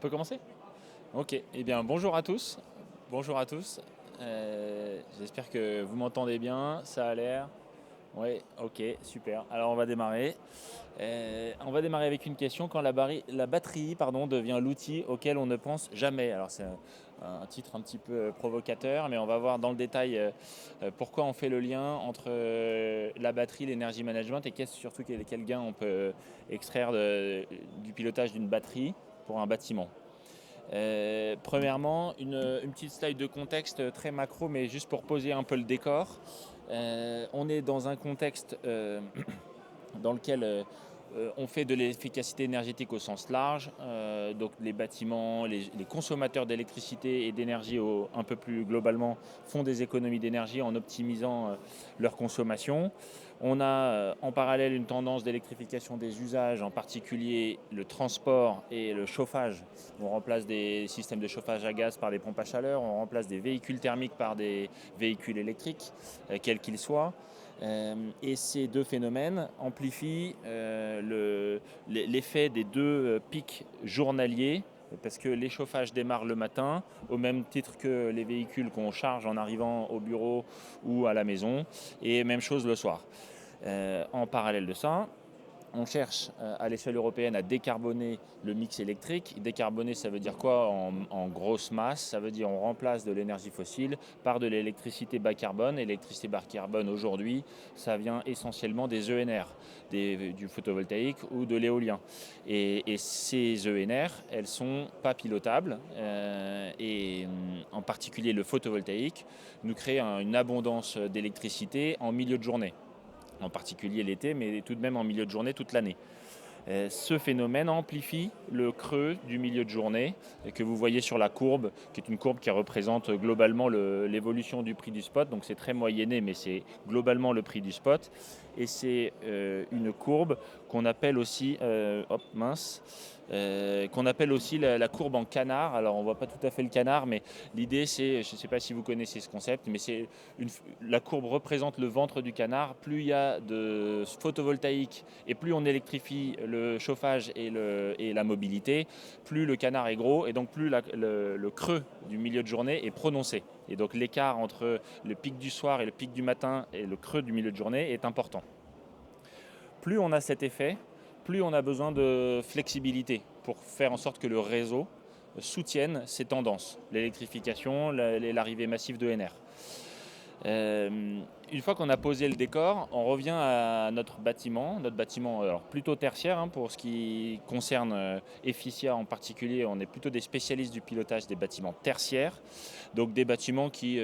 peut commencer? Ok, eh bien bonjour à tous. Bonjour à tous. J'espère que vous m'entendez bien, ça a l'air. Oui, ok, super. Alors on va démarrer. On va démarrer avec une question. Quand la batterie devient l'outil auquel on ne pense jamais. Alors c'est un titre un petit peu provocateur, mais on va voir dans le détail pourquoi on fait le lien entre la batterie, l'énergie management et surtout quel gain on peut extraire du pilotage d'une batterie pour un bâtiment. Premièrement, une petite slide de contexte très macro, mais juste pour poser un peu le décor. On est dans un contexte dans lequel on fait de l'efficacité énergétique au sens large, donc les bâtiments, les consommateurs d'électricité et d'énergie un peu plus globalement font des économies d'énergie en optimisant leur consommation. On a en parallèle une tendance d'électrification des usages, en particulier le transport et le chauffage. On remplace des systèmes de chauffage à gaz par des pompes à chaleur, on remplace des véhicules thermiques par des véhicules électriques, quels qu'ils soient. Et ces deux phénomènes amplifient l'effet des deux pics journaliers, parce que les chauffages démarrent le matin, au même titre que les véhicules qu'on charge en arrivant au bureau ou à la maison, et même chose le soir. En parallèle de ça, on cherche à l'échelle européenne à décarboner le mix électrique. Décarboner, ça veut dire quoi en grosse masse? Ça veut dire on remplace de l'énergie fossile par de l'électricité bas carbone. L'électricité bas carbone aujourd'hui, ça vient essentiellement des ENR, du photovoltaïque ou de l'éolien. Et ces ENR, elles sont pas pilotables. Et en particulier le photovoltaïque nous crée une abondance d'électricité en milieu de journée, en particulier l'été, mais tout de même en milieu de journée toute l'année. Ce phénomène amplifie le creux du milieu de journée que vous voyez sur la courbe, qui est une courbe qui représente globalement l'évolution du prix du spot. Donc c'est très moyenné, mais c'est globalement le prix du spot. Et c'est une courbe qu'on appelle aussi, qu'on appelle aussi la courbe en canard. Alors on ne voit pas tout à fait le canard, mais l'idée c'est, je ne sais pas si vous connaissez ce concept, mais la courbe représente le ventre du canard. Plus il y a de photovoltaïque et plus on électrifie le chauffage et la mobilité, plus le canard est gros et donc plus le creux du milieu de journée est prononcé. Et donc l'écart entre le pic du soir et le pic du matin et le creux du milieu de journée est important. Plus on a cet effet, plus on a besoin de flexibilité pour faire en sorte que le réseau soutienne ces tendances, l'électrification, l'arrivée massive d'ENR. Une fois qu'on a posé le décor, on revient à notre bâtiment alors plutôt tertiaire, pour ce qui concerne Efficia en particulier. On est plutôt des spécialistes du pilotage des bâtiments tertiaires, donc des bâtiments qui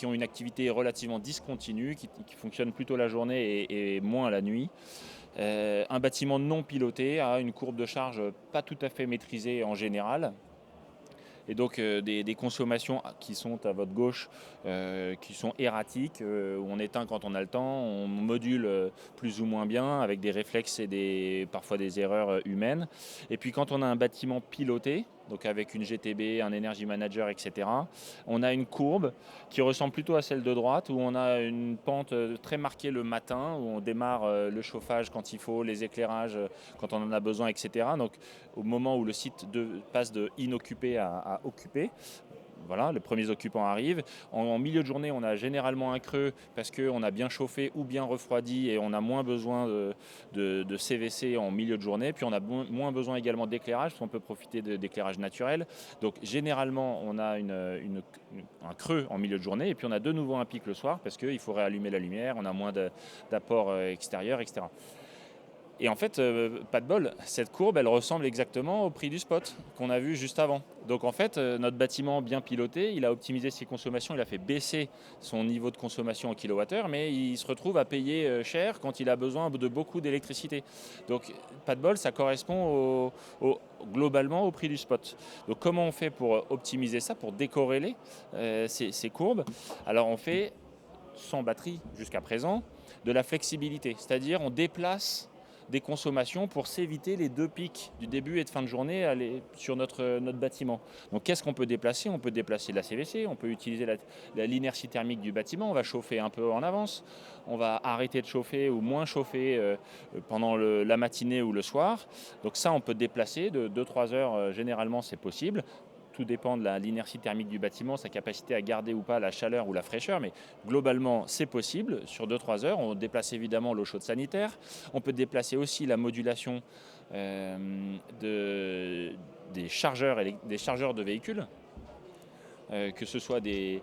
ont une activité relativement discontinue, qui fonctionnent plutôt la journée et moins la nuit. Un bâtiment non piloté a une courbe de charge pas tout à fait maîtrisée en général. Et donc des consommations qui sont à votre gauche, qui sont erratiques, où on éteint quand on a le temps, on module plus ou moins bien avec des réflexes et parfois des erreurs humaines. Et puis quand on a un bâtiment piloté, donc avec une GTB, un Energy Manager, etc., on a une courbe qui ressemble plutôt à celle de droite, où on a une pente très marquée le matin, où on démarre le chauffage quand il faut, les éclairages quand on en a besoin, etc. Donc au moment où le site passe de inoccupé à occupé, voilà, les premiers occupants arrivent. En milieu de journée, on a généralement un creux parce qu'on a bien chauffé ou bien refroidi et on a moins besoin de CVC en milieu de journée. Puis on a moins besoin également d'éclairage parce qu'on peut profiter d'éclairage naturel. Donc généralement, on a un creux en milieu de journée et puis on a de nouveau un pic le soir parce qu'il faut réallumer la lumière, on a moins d'apport extérieur, etc. Et en fait, pas de bol, cette courbe, elle ressemble exactement au prix du spot qu'on a vu juste avant. Donc en fait, notre bâtiment bien piloté, il a optimisé ses consommations, il a fait baisser son niveau de consommation en kilowattheure, mais il se retrouve à payer cher quand il a besoin de beaucoup d'électricité. Donc pas de bol, ça correspond globalement au prix du spot. Donc comment on fait pour optimiser ça, pour décorréler ces courbes? Alors on fait, sans batterie jusqu'à présent, de la flexibilité, c'est-à-dire on déplace des consommations pour s'éviter les deux pics du début et de fin de journée sur notre bâtiment. Donc qu'est-ce qu'on peut déplacer? On peut déplacer la CVC, on peut utiliser l'inertie thermique du bâtiment, on va chauffer un peu en avance, on va arrêter de chauffer ou moins chauffer pendant la matinée ou le soir. Donc ça, on peut déplacer de 2-3 heures, généralement c'est possible. Tout dépend de l'inertie thermique du bâtiment, sa capacité à garder ou pas la chaleur ou la fraîcheur, mais globalement c'est possible sur 2-3 heures. On déplace évidemment l'eau chaude sanitaire, on peut déplacer aussi la modulation des chargeurs de véhicules. Que ce soit des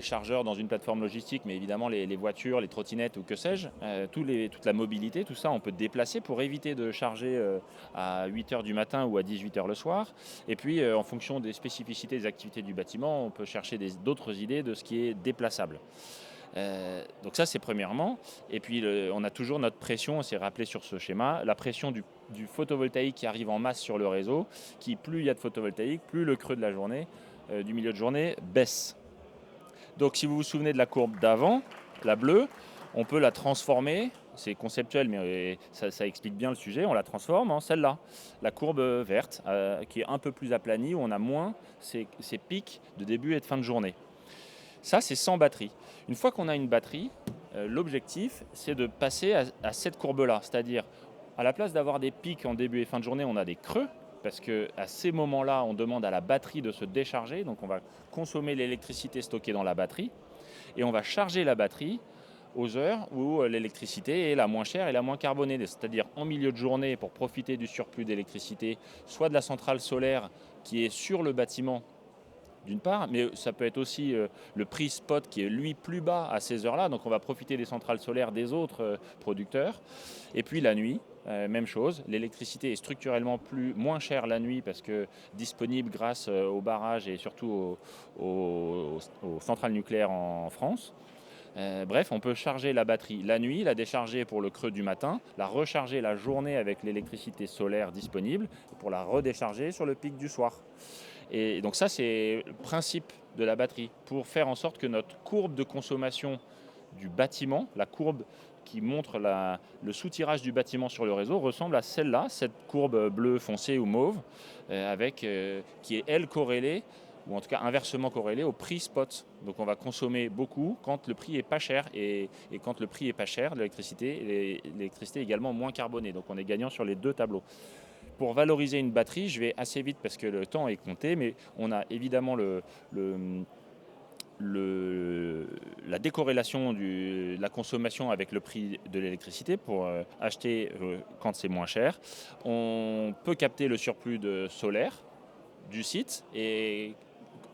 chargeurs dans une plateforme logistique, mais évidemment les voitures, les trottinettes ou que sais-je, toute la mobilité, tout ça, on peut déplacer pour éviter de charger à 8 heures du matin ou à 18 heures le soir. Et puis, en fonction des spécificités des activités du bâtiment, on peut chercher d'autres idées de ce qui est déplaçable. Donc ça, c'est premièrement. Et puis, on a toujours notre pression, c'est rappelé sur ce schéma, la pression du photovoltaïque qui arrive en masse sur le réseau, qui plus il y a de photovoltaïque, plus le creux de la journée, du milieu de journée, baisse. Donc si vous vous souvenez de la courbe d'avant, la bleue, on peut la transformer, c'est conceptuel mais ça explique bien le sujet, on la transforme en celle-là, la courbe verte, qui est un peu plus aplanie, où on a moins ces pics de début et de fin de journée. Ça, c'est sans batterie. Une fois qu'on a une batterie, l'objectif, c'est de passer à cette courbe-là, c'est-à-dire à la place d'avoir des pics en début et fin de journée, on a des creux, parce qu'à ces moments-là, on demande à la batterie de se décharger, donc on va consommer l'électricité stockée dans la batterie, et on va charger la batterie aux heures où l'électricité est la moins chère et la moins carbonée, c'est-à-dire en milieu de journée pour profiter du surplus d'électricité, soit de la centrale solaire qui est sur le bâtiment, d'une part, mais ça peut être aussi le prix spot qui est lui plus bas à ces heures-là, donc on va profiter des centrales solaires des autres producteurs. Et puis la nuit, même chose, l'électricité est structurellement moins chère la nuit parce que disponible grâce aux barrages et surtout aux centrales nucléaires en France. Bref, on peut charger la batterie la nuit, la décharger pour le creux du matin, la recharger la journée avec l'électricité solaire disponible pour la redécharger sur le pic du soir. Et donc ça, c'est le principe de la batterie, pour faire en sorte que notre courbe de consommation du bâtiment, la courbe qui montre le soutirage du bâtiment sur le réseau, ressemble à celle-là, cette courbe bleue foncée ou mauve, qui est, elle, corrélée, ou en tout cas inversement corrélée au prix spot. Donc on va consommer beaucoup quand le prix est pas cher, et quand le prix est pas cher, l'électricité est également moins carbonée. Donc on est gagnant sur les deux tableaux. Pour valoriser une batterie, je vais assez vite parce que le temps est compté, mais on a évidemment la décorrélation de la consommation avec le prix de l'électricité pour acheter quand c'est moins cher. On peut capter le surplus de solaire du site, et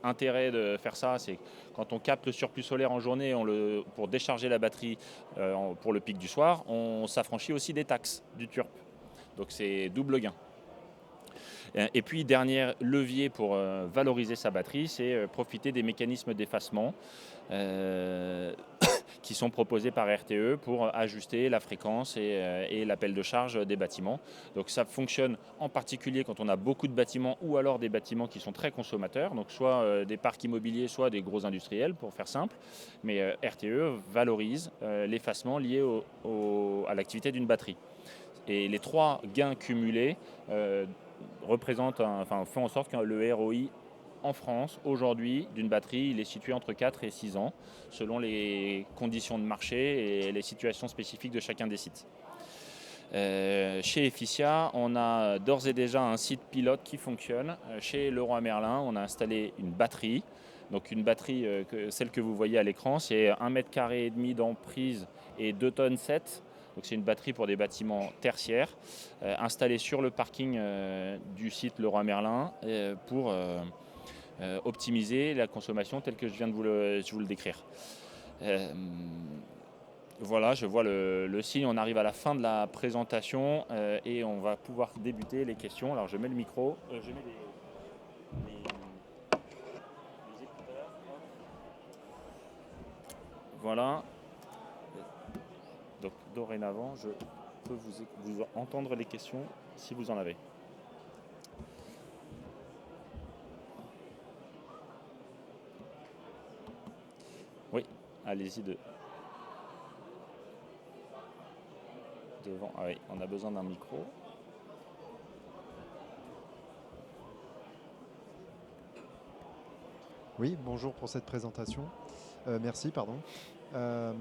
intérêt de faire ça, c'est quand on capte le surplus solaire en journée pour décharger la batterie pour le pic du soir, on s'affranchit aussi des taxes du TURP. Donc c'est double gain. Et puis, dernier levier pour valoriser sa batterie, c'est profiter des mécanismes d'effacement qui sont proposés par RTE pour ajuster la fréquence et l'appel de charge des bâtiments. Donc ça fonctionne en particulier quand on a beaucoup de bâtiments, ou alors des bâtiments qui sont très consommateurs, donc soit des parcs immobiliers, soit des gros industriels, pour faire simple. Mais RTE valorise l'effacement lié à l'activité d'une batterie. Et les trois gains cumulés font en sorte que le ROI en France, aujourd'hui, d'une batterie, il est situé entre 4 et 6 ans, selon les conditions de marché et les situations spécifiques de chacun des sites. Chez Efficia, on a d'ores et déjà un site pilote qui fonctionne. Chez Leroy Merlin, on a installé une batterie. Donc une batterie, celle que vous voyez à l'écran, c'est 1,5 m d'emprise et 2,7 tonnes. Donc c'est une batterie pour des bâtiments tertiaires, installée sur le parking du site Leroy Merlin pour optimiser la consommation telle que je viens de vous le décrire. Voilà, je vois le signe, on arrive à la fin de la présentation et on va pouvoir débuter les questions. Alors je mets le micro, je mets les écouteurs. Voilà. Donc dorénavant, je peux vous entendre les questions si vous en avez. Oui, allez-y de devant. Ah oui, on a besoin d'un micro. Oui, bonjour pour cette présentation. Merci, pardon. Euh,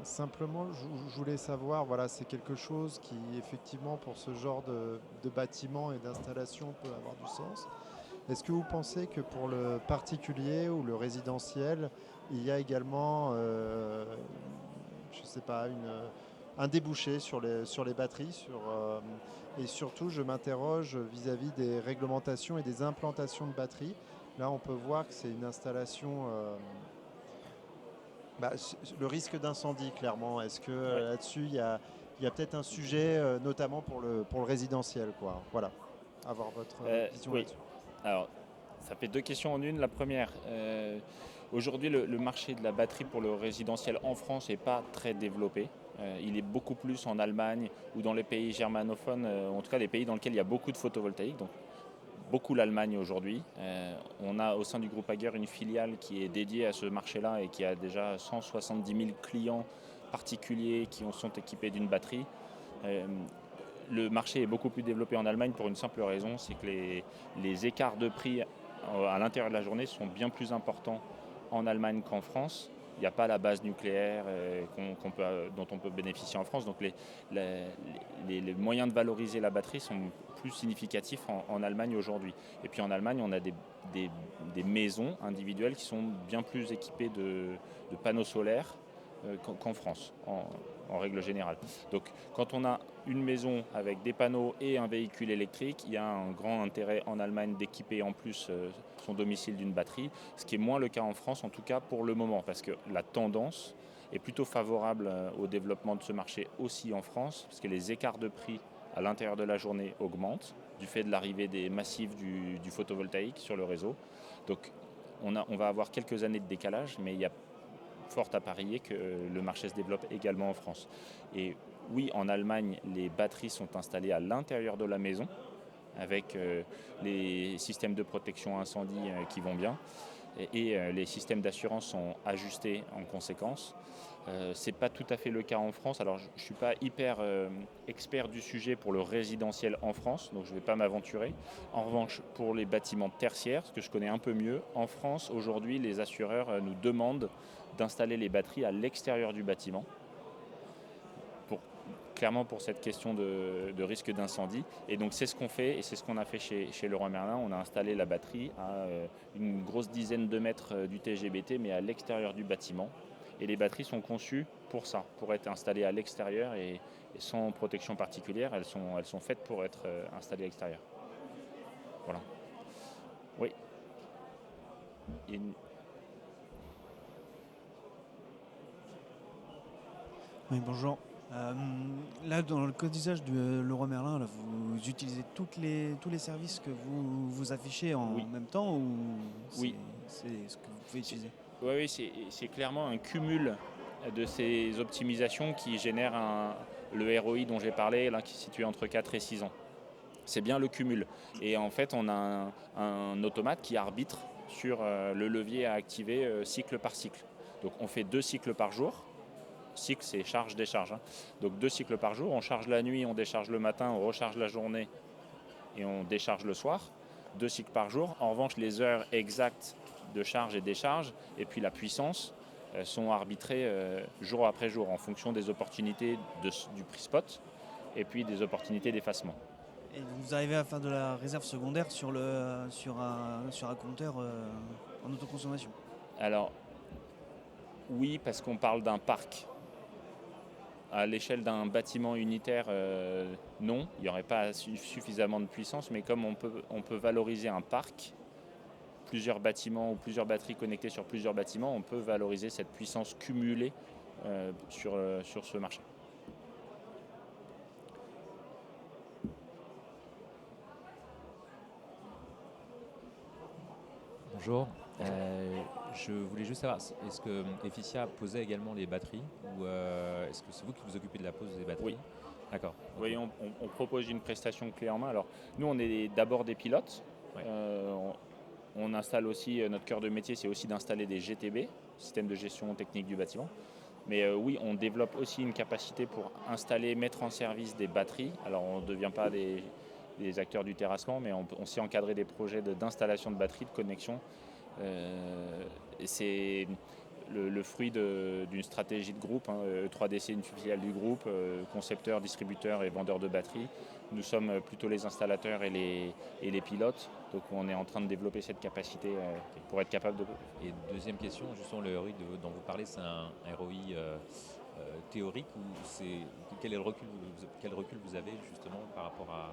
Simplement, je voulais savoir, voilà, c'est quelque chose qui, effectivement, pour ce genre de bâtiment et d'installation peut avoir du sens. Est-ce que vous pensez que pour le particulier ou le résidentiel, il y a également, je ne sais pas, un débouché sur les batteries et surtout, je m'interroge vis-à-vis des réglementations et des implantations de batteries. Là, on peut voir que c'est une installation, le risque d'incendie, clairement. Est-ce que Ouais. là-dessus, il y a peut-être un sujet, notamment pour le résidentiel, quoi. Voilà, avoir votre vision Oui. là-dessus. Alors, ça fait deux questions en une. La première, aujourd'hui, le marché de la batterie pour le résidentiel en France n'est pas très développé. Il est beaucoup plus en Allemagne ou dans les pays germanophones, en tout cas les pays dans lesquels il y a beaucoup de photovoltaïque. Donc, beaucoup l'Allemagne aujourd'hui. On a au sein du groupe Ager une filiale qui est dédiée à ce marché-là et qui a déjà 170 000 clients particuliers qui sont équipés d'une batterie. Euh, le marché est beaucoup plus développé en Allemagne pour une simple raison, c'est que les écarts de prix à l'intérieur de la journée sont bien plus importants en Allemagne qu'en France. Il n'y a pas la base nucléaire dont on peut bénéficier en France. Donc les moyens de valoriser la batterie sont plus significatifs en Allemagne aujourd'hui. Et puis en Allemagne, on a des maisons individuelles qui sont bien plus équipées de panneaux solaires qu'en France, en règle générale. Donc quand on a une maison avec des panneaux et un véhicule électrique, il y a un grand intérêt en Allemagne d'équiper en plus son domicile d'une batterie, ce qui est moins le cas en France, en tout cas pour le moment, parce que la tendance est plutôt favorable au développement de ce marché aussi en France, parce que les écarts de prix à l'intérieur de la journée augmentent du fait de l'arrivée des massifs du photovoltaïque sur le réseau. Donc on va avoir quelques années de décalage, mais il y a fort à parier que le marché se développe également en France. Et oui, en Allemagne, les batteries sont installées à l'intérieur de la maison, avec les systèmes de protection incendie qui vont bien, et les systèmes d'assurance sont ajustés en conséquence. Ce n'est pas tout à fait le cas en France. Alors, je ne suis pas hyper expert du sujet pour le résidentiel en France, donc je ne vais pas m'aventurer. En revanche, pour les bâtiments tertiaires, ce que je connais un peu mieux, en France, aujourd'hui, les assureurs nous demandent d'installer les batteries à l'extérieur du bâtiment, pour, clairement pour cette question de risque d'incendie. Et donc c'est ce qu'on fait, et c'est ce qu'on a fait chez Leroy Merlin. On a installé la batterie à une grosse dizaine de mètres du TGBT, mais à l'extérieur du bâtiment. Et les batteries sont conçues pour ça, pour être installées à l'extérieur et sans protection particulière. Elles sont faites pour être installées à l'extérieur. Voilà. Oui. Oui, bonjour. Euh, Là, dans le code d'usage de Leroy Merlin, là, vous utilisez tous les services que vous affichez en Oui. même temps ou Oui. c'est ce que vous pouvez utiliser? Oui, c'est clairement un cumul de ces optimisations qui génèrent le ROI dont j'ai parlé, là, qui est situé entre 4 et 6 ans. C'est bien le cumul. Et en fait, on a un automate qui arbitre sur le levier à activer cycle par cycle. Donc on fait 2 cycles par jour. Cycle, c'est charge-décharge. Donc 2 cycles par jour. On charge la nuit, on décharge le matin, on recharge la journée et on décharge le soir. 2 cycles par jour. En revanche, les heures exactes de charge et décharge, et puis la puissance, sont arbitrées jour après jour en fonction des opportunités du prix spot et puis des opportunités d'effacement. Et vous arrivez à faire de la réserve secondaire sur un compteur en autoconsommation? Alors oui, parce qu'on parle d'un parc. À l'échelle d'un bâtiment unitaire, non, il n'y aurait pas suffisamment de puissance, mais comme on peut valoriser un parc, plusieurs bâtiments ou plusieurs batteries connectées sur plusieurs bâtiments, on peut valoriser cette puissance cumulée sur ce marché. Bonjour. Je voulais juste savoir, est-ce que Efficia posait également les batteries ou est-ce que c'est vous qui vous occupez de la pose des batteries? Oui. D'accord. Vous voyez, on propose une prestation clé en main. Alors, nous, on est d'abord des pilotes. Ouais. On installe aussi, notre cœur de métier, c'est aussi d'installer des GTB, systèmes de gestion technique du bâtiment. Mais oui, on développe aussi une capacité pour installer, mettre en service des batteries. Alors on ne devient pas des acteurs du terrassement, mais on sait encadrer des projets d'installation de batteries, de connexion. Et c'est le fruit d'une stratégie de groupe. E3DC, une filiale du groupe, concepteur, distributeur et vendeur de batteries. Nous sommes plutôt les installateurs et les pilotes. Donc on est en train de développer cette capacité pour être capable de... Et deuxième question, justement, le ROI dont vous parlez, c'est un ROI théorique ou quel recul vous avez justement par rapport à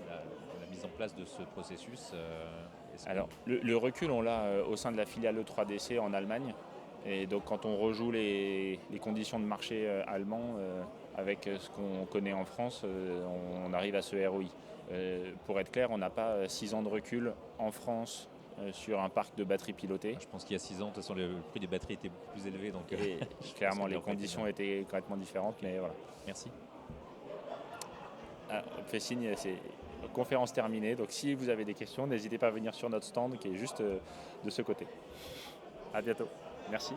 la mise en place de ce processus Alors, le recul, on l'a au sein de la filiale E3DC en Allemagne. Et donc, quand on rejoue les conditions de marché allemands avec ce qu'on connaît en France, on arrive à ce ROI. Pour être clair, on n'a pas 6 ans de recul en France sur un parc de batteries pilotées. Je pense qu'il y a 6 ans, de toute façon, le prix des batteries était beaucoup plus élevé. Donc, Et clairement, les conditions étaient complètement différentes. Mais voilà. Merci. On fait signe, c'est conférence terminée. Donc, si vous avez des questions, n'hésitez pas à venir sur notre stand qui est juste de ce côté. À bientôt. Merci.